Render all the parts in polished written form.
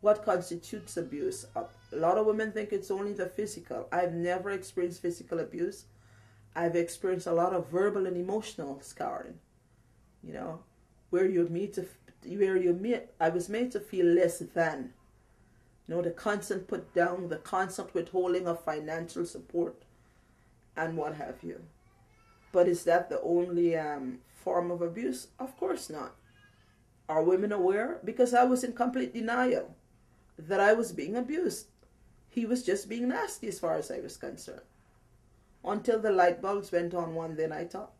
what constitutes abuse. A lot of women think it's only the physical. I've never experienced physical abuse. I've experienced a lot of verbal and emotional scarring, you know, where I was made to feel less than, you know, the constant put down, the constant withholding of financial support and what have you. But is that the only form of abuse? Of course not. Are women aware? Because I was in complete denial that I was being abused. He was just being nasty as far as I was concerned. Until the light bulbs went on one day and I thought,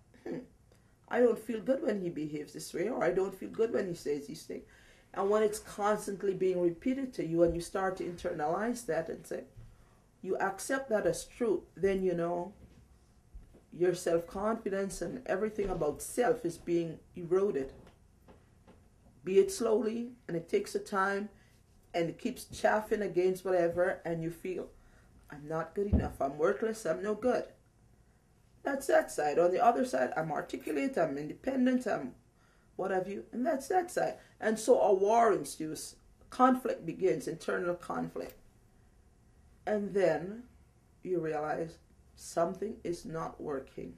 I don't feel good when he behaves this way, or I don't feel good when he says these things. And when it's constantly being repeated to you and you start to internalize that and say, you accept that as true, then you know your self-confidence and everything about self is being eroded. Be it slowly, and it takes a time, and it keeps chaffing against whatever, and you feel, I'm not good enough, I'm worthless, I'm no good. That's that side. On the other side, I'm articulate, I'm independent, I'm what have you, and that's that side. And so a war ensues, conflict begins, internal conflict. And then you realize something is not working.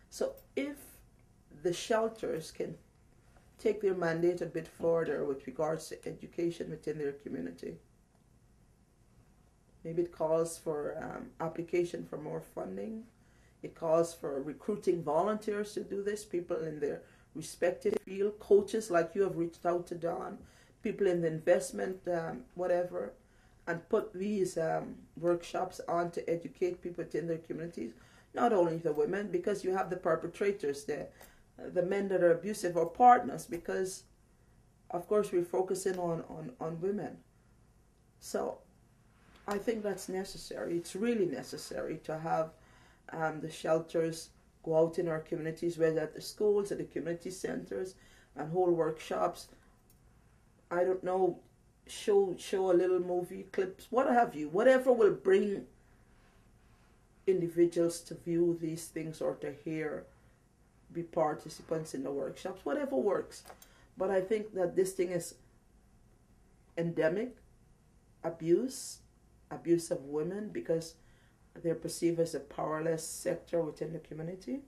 So if the shelters can take their mandate a bit further with regards to education within their community, maybe it calls for application for more funding. It calls for recruiting volunteers to do this, people in their respective field, coaches like you have reached out to Dawn, people in the investment, whatever, and put these workshops on to educate people within their communities, not only the women, because you have the perpetrators, the men that are abusive, or partners, because of course we're focusing on women. So I think that's necessary. It's really necessary to have the shelters go out in our communities, whether at the schools, at the community centers, and hold workshops. I don't know, show a little movie clips, what have you, whatever will bring individuals to view these things or to hear, be participants in the workshops, whatever works. But I think that this thing is endemic, abuse of women, because they're perceived as a powerless sector within the community.